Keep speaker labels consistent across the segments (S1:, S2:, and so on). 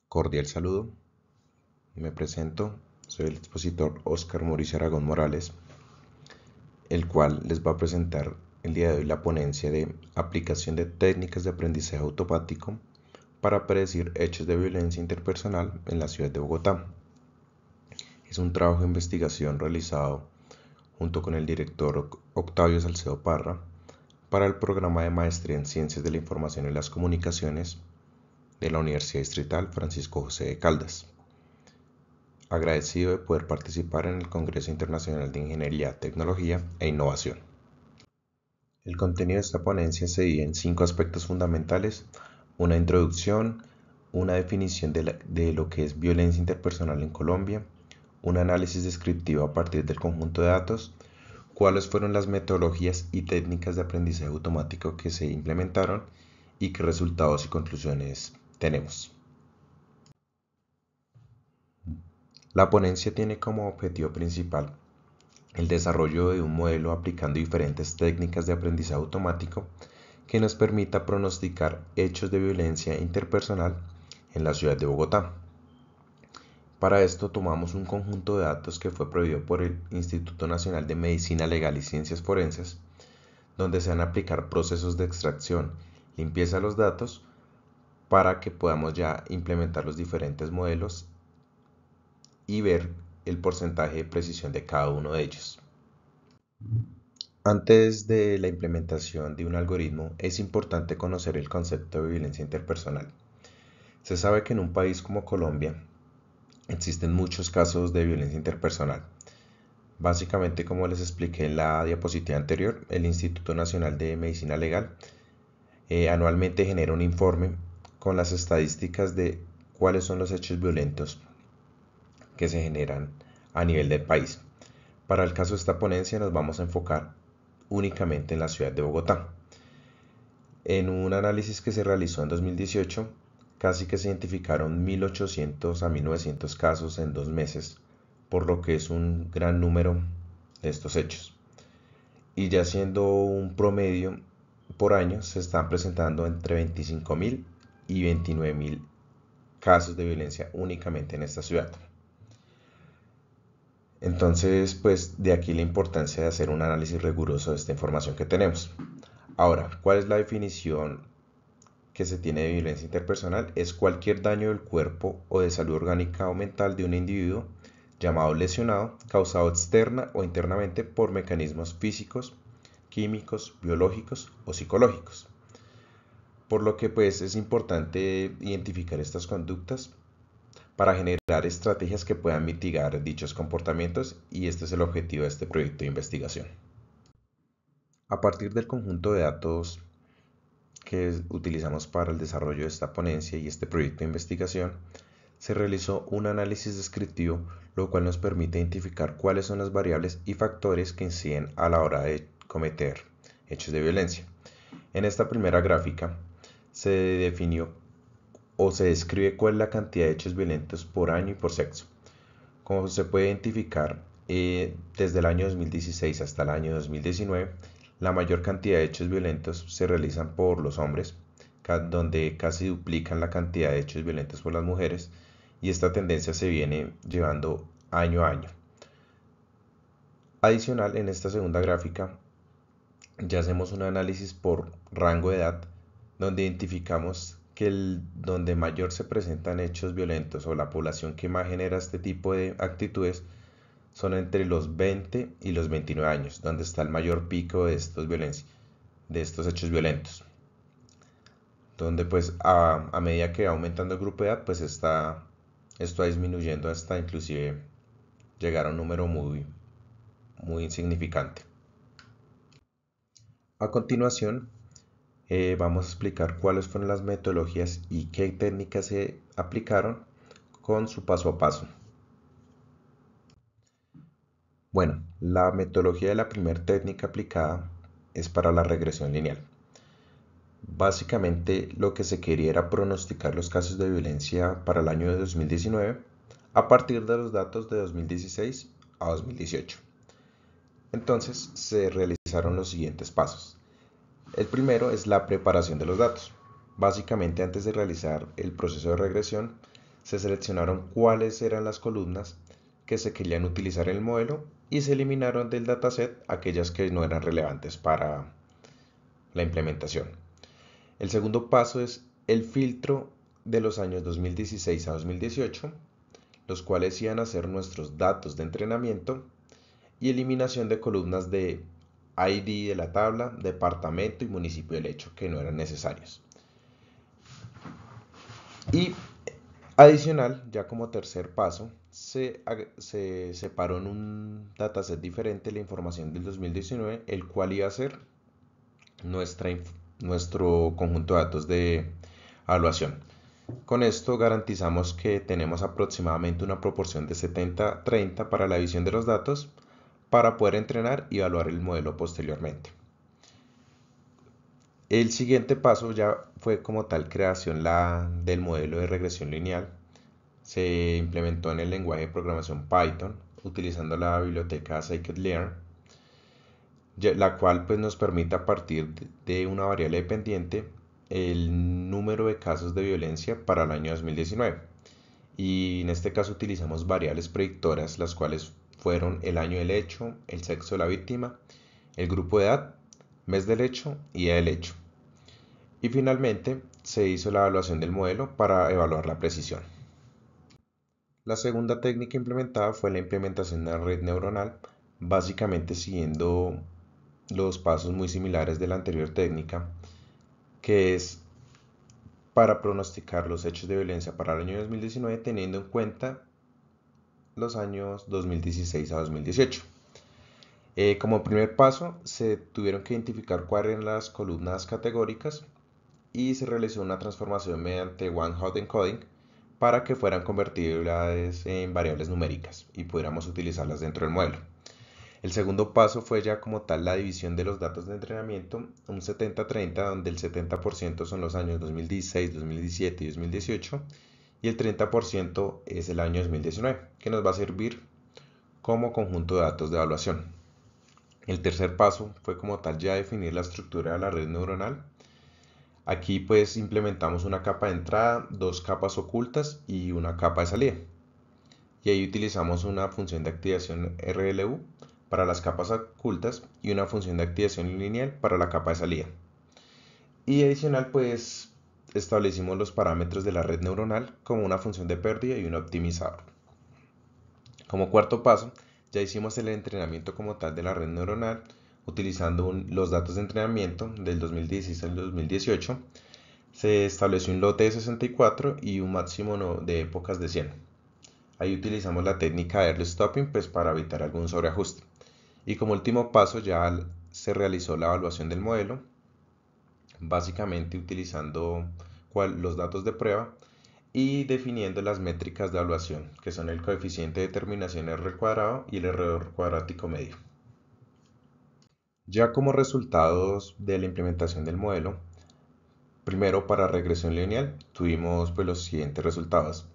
S1: Cordial saludo, me presento, soy el expositor Óscar Mauricio Aragón Morales, el cual les va a presentar el día de hoy la ponencia de aplicación de técnicas de aprendizaje automático para predecir hechos de violencia interpersonal en la ciudad de Bogotá. Es un trabajo de investigación realizado junto con el director Octavio Salcedo Parra para el programa de maestría en Ciencias de la Información y las Comunicaciones de la Universidad Distrital Francisco José de Caldas. Agradecido de poder participar en el Congreso Internacional de Ingeniería, Tecnología e Innovación. El contenido de esta ponencia se divide en 5 aspectos fundamentales: una introducción, una definición de lo que es violencia interpersonal en Colombia, un análisis descriptivo a partir del conjunto de datos, cuáles fueron las metodologías y técnicas de aprendizaje automático que se implementaron y qué resultados y conclusiones tenemos. La ponencia tiene como objetivo principal el desarrollo de un modelo aplicando diferentes técnicas de aprendizaje automático que nos permita pronosticar hechos de violencia interpersonal en la ciudad de Bogotá. Para esto tomamos un conjunto de datos que fue prohibido por el Instituto Nacional de Medicina Legal y Ciencias Forenses, donde se van a aplicar procesos de extracción, limpieza de los datos, para que podamos ya implementar los diferentes modelos y ver el porcentaje de precisión de cada uno de ellos. Antes de la implementación de un algoritmo, es importante conocer el concepto de violencia interpersonal. Se sabe que en un país como Colombia existen muchos casos de violencia interpersonal. Básicamente, como les expliqué en la diapositiva anterior, el Instituto Nacional de Medicina Legal anualmente genera un informe con las estadísticas de cuáles son los hechos violentos que se generan a nivel del país. Para el caso de esta ponencia nos vamos a enfocar únicamente en la ciudad de Bogotá. En un análisis que se realizó en 2018, casi que se identificaron 1.800 a 1.900 casos en 2 meses, por lo que es un gran número de estos hechos. Y ya siendo un promedio por año, se están presentando entre 25.000 y 29.000 casos de violencia únicamente en esta ciudad. Entonces, pues de aquí la importancia de hacer un análisis riguroso de esta información que tenemos. Ahora, ¿cuál es la definición que se tiene de violencia interpersonal? Es cualquier daño del cuerpo o de salud orgánica o mental de un individuo llamado lesionado, causado externa o internamente por mecanismos físicos, químicos, biológicos o psicológicos. Por lo que pues es importante identificar estas conductas para generar estrategias que puedan mitigar dichos comportamientos, y este es el objetivo de este proyecto de investigación. A partir del conjunto de datos que utilizamos para el desarrollo de esta ponencia y este proyecto de investigación, se realizó un análisis descriptivo, lo cual nos permite identificar cuáles son las variables y factores que inciden a la hora de cometer hechos de violencia. En esta primera gráfica se definió o se describe cuál es la cantidad de hechos violentos por año y por sexo. Como se puede identificar, desde el año 2016 hasta el año 2019, la mayor cantidad de hechos violentos se realizan por los hombres, donde casi duplican la cantidad de hechos violentos por las mujeres, y esta tendencia se viene llevando año a año. Adicional, en esta segunda gráfica ya hacemos un análisis por rango de edad, donde identificamos que donde mayor se presentan hechos violentos o la población que más genera este tipo de actitudes son entre los 20 y los 29 años, donde está el mayor pico de estos hechos violentos. Donde pues a medida que va aumentando el grupo de edad, pues esto va disminuyendo hasta inclusive llegar a un número muy insignificante. A continuación, vamos a explicar cuáles fueron las metodologías y qué técnicas se aplicaron con su paso a paso. Bueno, la metodología de la primera técnica aplicada es para la regresión lineal. Básicamente lo que se quería era pronosticar los casos de violencia para el año de 2019 a partir de los datos de 2016 a 2018. Entonces se realizaron los siguientes pasos. El primero es la preparación de los datos. Básicamente, antes de realizar el proceso de regresión, se seleccionaron cuáles eran las columnas que se querían utilizar en el modelo y se eliminaron del dataset aquellas que no eran relevantes para la implementación. El segundo paso es el filtro de los años 2016 a 2018, los cuales iban a ser nuestros datos de entrenamiento, y eliminación de columnas de ID de la tabla, departamento y municipio del hecho que no eran necesarios. Y adicional, ya como tercer paso, se separó en un dataset diferente la información del 2019, el cual iba a ser nuestro conjunto de datos de evaluación. Con esto garantizamos que tenemos aproximadamente una proporción de 70-30 para la edición de los datos para poder entrenar y evaluar el modelo posteriormente. El siguiente paso ya fue como tal creación del modelo de regresión lineal. Se implementó en el lenguaje de programación Python utilizando la biblioteca scikit-learn, la cual pues nos permite a partir de una variable dependiente el número de casos de violencia para el año 2019. Y en este caso utilizamos variables predictoras, las cuales fueron el año del hecho, el sexo de la víctima, el grupo de edad, mes del hecho y día del hecho. Y finalmente se hizo la evaluación del modelo para evaluar la precisión. La segunda técnica implementada fue la implementación de la red neuronal, básicamente siguiendo los pasos muy similares de la anterior técnica, que es para pronosticar los hechos de violencia para el año 2019 teniendo en cuenta los años 2016 a 2018. Como primer paso, se tuvieron que identificar cuáles eran las columnas categóricas y se realizó una transformación mediante one-hot encoding para que fueran convertibles en variables numéricas y pudiéramos utilizarlas dentro del modelo. El segundo paso fue ya como tal la división de los datos de entrenamiento, un 70-30, donde el 70% son los años 2016, 2017 y 2018 y el 30% es el año 2019, que nos va a servir como conjunto de datos de evaluación. El tercer paso fue como tal ya definir la estructura de la red neuronal. Aquí pues implementamos una capa de entrada, dos capas ocultas y una capa de salida. Y ahí utilizamos una función de activación RLU para las capas ocultas y una función de activación lineal para la capa de salida. Y adicional pues establecimos los parámetros de la red neuronal como una función de pérdida y un optimizador. Como cuarto paso, ya hicimos el entrenamiento como tal de la red neuronal utilizando los datos de entrenamiento del 2016 al 2018. Se estableció un lote de 64 y un máximo de épocas de 100. Ahí utilizamos la técnica de early stopping pues para evitar algún sobreajuste. Y como último paso ya se realizó la evaluación del modelo, básicamente utilizando los datos de prueba y definiendo las métricas de evaluación, que son el coeficiente de determinación R cuadrado y el error cuadrático medio. Ya como resultados de la implementación del modelo, primero para regresión lineal tuvimos pues los siguientes resultados.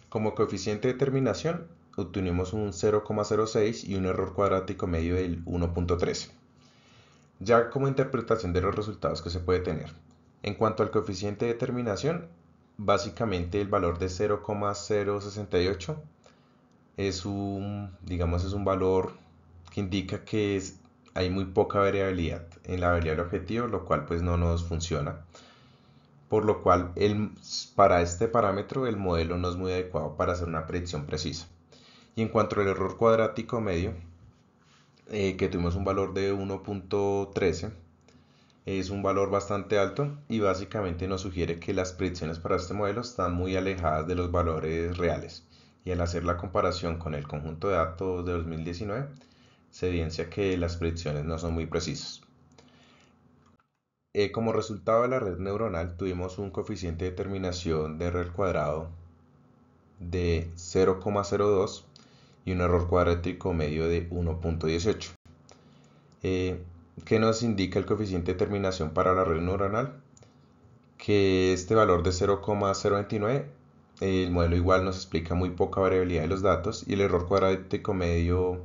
S1: Como coeficiente de determinación obtuvimos un 0,06 y un error cuadrático medio del 1.13. Ya como interpretación de los resultados que se puede tener. En cuanto al coeficiente de determinación, básicamente el valor de 0,068 es un valor que indica que hay muy poca variabilidad en la variable objetivo, lo cual pues no nos funciona. Por lo cual para este parámetro el modelo no es muy adecuado para hacer una predicción precisa. Y en cuanto al error cuadrático medio, que tuvimos un valor de 1.13, es un valor bastante alto y básicamente nos sugiere que las predicciones para este modelo están muy alejadas de los valores reales. Y al hacer la comparación con el conjunto de datos de 2019, se evidencia que las predicciones no son muy precisas. Como resultado de la red neuronal tuvimos un coeficiente de determinación de R al cuadrado de 0,02 y un error cuadrático medio de 1.18. ¿Qué nos indica el coeficiente de determinación para la red neuronal? Que este valor de 0,029, el modelo igual nos explica muy poca variabilidad de los datos y el error cuadrático medio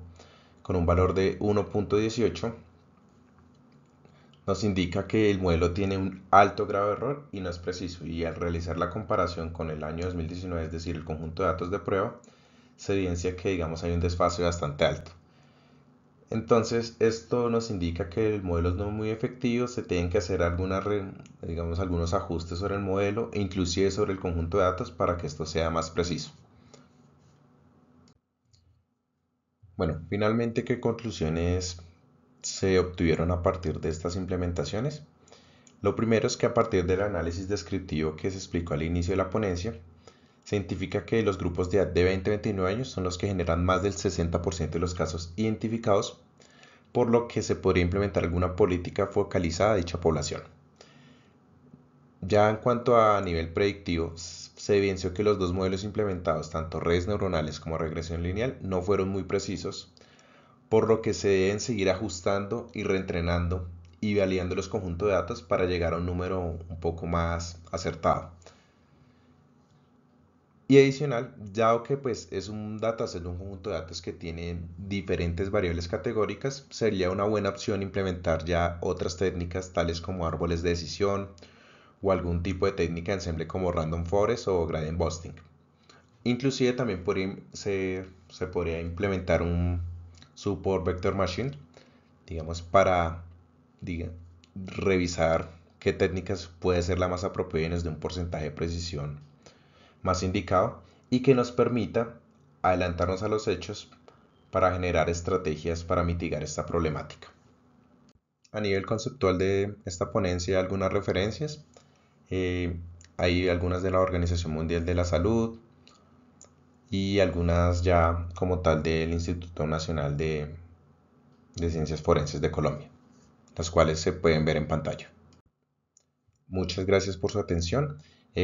S1: con un valor de 1.18 nos indica que el modelo tiene un alto grado de error y no es preciso, y al realizar la comparación con el año 2019, es decir, el conjunto de datos de prueba, se evidencia que, digamos, hay un desfase bastante alto. Entonces, esto nos indica que el modelo no es muy efectivo, se tienen que hacer digamos, algunos ajustes sobre el modelo e inclusive sobre el conjunto de datos para que esto sea más preciso. Bueno, finalmente, ¿qué conclusiones se obtuvieron a partir de estas implementaciones? Lo primero es que a partir del análisis descriptivo que se explicó al inicio de la ponencia, se identifica que los grupos de edad de 20 a 29 años son los que generan más del 60% de los casos identificados, por lo que se podría implementar alguna política focalizada a dicha población. Ya en cuanto a nivel predictivo, se evidenció que los dos modelos implementados, tanto redes neuronales como regresión lineal, no fueron muy precisos, por lo que se deben seguir ajustando y reentrenando y validando los conjuntos de datos para llegar a un número un poco más acertado. Y adicional, dado que pues es un dataset de un conjunto de datos que tiene diferentes variables categóricas, sería una buena opción implementar ya otras técnicas tales como árboles de decisión o algún tipo de técnica de ensemble como random forest o gradient boosting. Inclusive también se podría implementar un support vector machine, digamos, para revisar qué técnicas puede ser la más apropiada y nos dé un porcentaje de precisión más indicado y que nos permita adelantarnos a los hechos para generar estrategias para mitigar esta problemática. A nivel conceptual de esta ponencia, algunas referencias. Hay algunas de la Organización Mundial de la Salud y algunas ya como tal del Instituto Nacional de Ciencias Forenses de Colombia, las cuales se pueden ver en pantalla. Muchas gracias por su atención.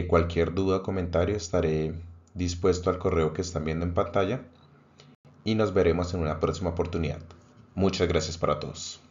S1: Cualquier duda o comentario estaré dispuesto al correo que están viendo en pantalla y nos veremos en una próxima oportunidad. Muchas gracias para todos.